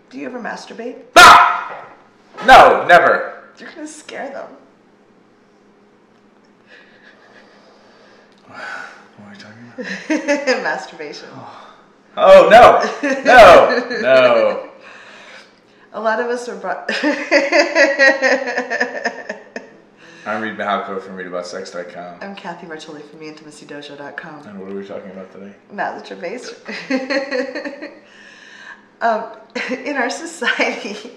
Do you ever masturbate? Ah! No, never. You're going to scare them. What are we talking about? Masturbation. Oh, no. No. No. A lot of us are brought... I'm Reid from ReidAboutSex.com. I'm Cathy from MeintimacyDojo.com. And what are we talking about today? Masturbation. In our society,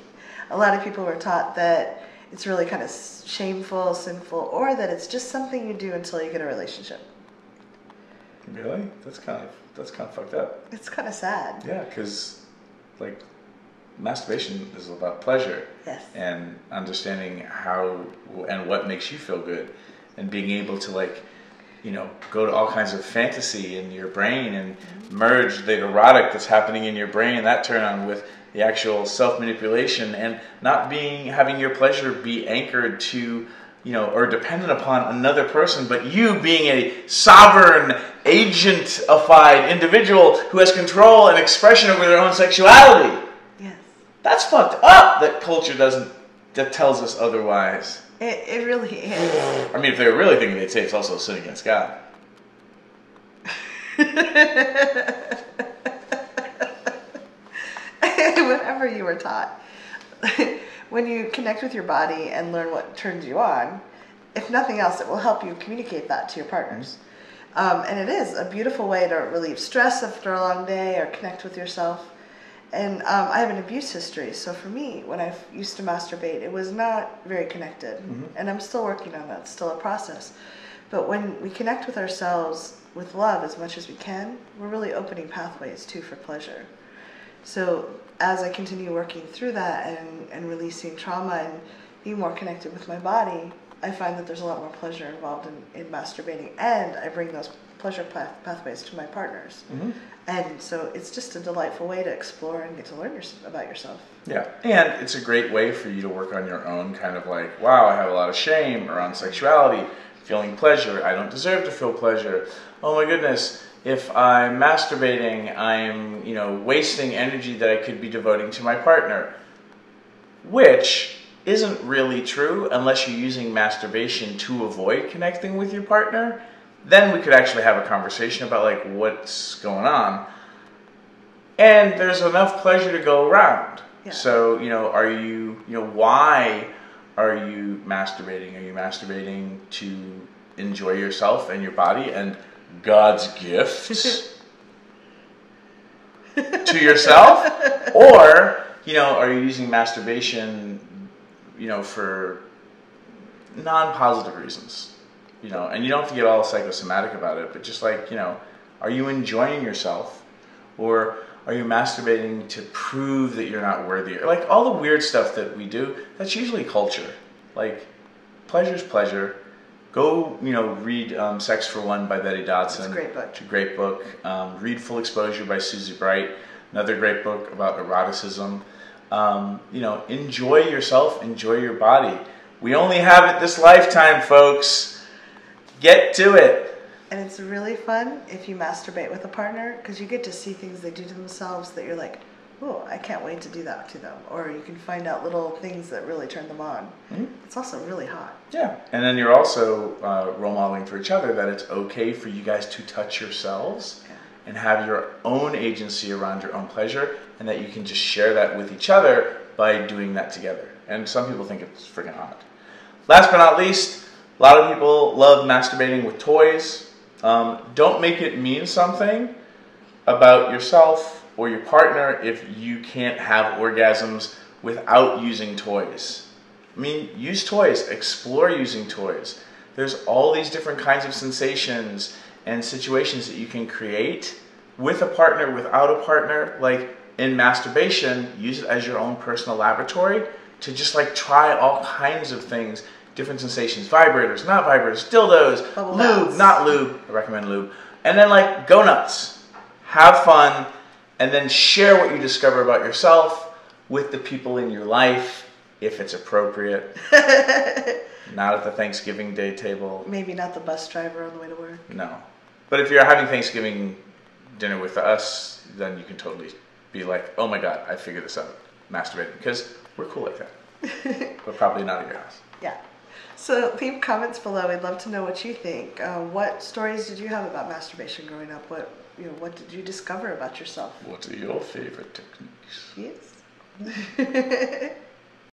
a lot of people were taught that it's really kind of shameful, sinful, or that it's just something you do until you get a relationship. Really? That's kind of fucked up. It's kind of sad. Yeah, because like masturbation is about pleasure. Yes. And understanding how and what makes you feel good, and being able to go to all kinds of fantasy in your brain and merge the erotic that's happening in your brain, that turn on, with the actual self-manipulation, and not having your pleasure be anchored to, or dependent upon another person, but you being a sovereign, agentified individual who has control and expression over their own sexuality. Yes. That's fucked up that culture that tells us otherwise. It really is. I mean, if they were really thinking, they'd say it's also a sin against God. Whatever you were taught. When you connect with your body and learn what turns you on, if nothing else, it will help you communicate that to your partners. And it is a beautiful way to relieve stress after a long day or connect with yourself. And I have an abuse history, so for me, when I used to masturbate, it was not very connected. And I'm still working on that. It's still a process. But when we connect with ourselves with love as much as we can, we're really opening pathways, too, for pleasure. So as I continue working through that and releasing trauma and being more connected with my body, I find that there's a lot more pleasure involved in masturbating, and I bring those pleasure pathways to my partners. And so it's just a delightful way to explore and get to learn about yourself. Yeah, and it's a great way for you to work on your own kind of like, wow, I have a lot of shame around sexuality, feeling pleasure, I don't deserve to feel pleasure. Oh my goodness, if I'm masturbating, I'm, wasting energy that I could be devoting to my partner. Which isn't really true unless you're using masturbation to avoid connecting with your partner. Then we could actually have a conversation about like what's going on. And there's enough pleasure to go around. Yeah. So, are you, why are you masturbating? Are you masturbating to enjoy yourself and your body and God's gifts to yourself? Or, are you using masturbation, for non-positive reasons? And you don't have to get all psychosomatic about it, but just like, are you enjoying yourself? Or are you masturbating to prove that you're not worthy? Or like all the weird stuff that we do, that's usually culture. Like, pleasure's pleasure. Go, read Sex for One by Betty Dodson. It's a great book. It's a great book. Read Full Exposure by Susie Bright. Another great book about eroticism. Enjoy yourself, enjoy your body. We only have it this lifetime, folks. Get to it. And it's really fun if you masturbate with a partner, because you get to see things they do to themselves that you're like, oh, I can't wait to do that to them. Or you can find out little things that really turn them on. It's also really hot. Yeah. And then you're also role modeling for each other that it's okay for you guys to touch yourselves and have your own agency around your own pleasure, and that you can just share that with each other by doing that together. And some people think it's freaking hot. Last but not least, a lot of people love masturbating with toys. Don't make it mean something about yourself or your partner if you can't have orgasms without using toys. I mean, use toys, explore using toys. There's all these different kinds of sensations and situations that you can create with a partner, without a partner. Like in masturbation, use it as your own personal laboratory to just like try all kinds of things. Different sensations, vibrators, not vibrators, dildos, Bubble lube, baths. not lube, I recommend lube. And then like, go nuts, have fun, and then share what you discover about yourself with the people in your life, if it's appropriate. Not at the Thanksgiving Day table. Maybe not the bus driver on the way to work. No. But if you're having Thanksgiving dinner with us, then you can totally be like, oh my God, I figured this out. masturbating because we're cool like that, but probably not at your house. Yeah. So leave comments below. We'd love to know what you think. What stories did you have about masturbation growing up? What did you discover about yourself? What are your favorite techniques? Yes.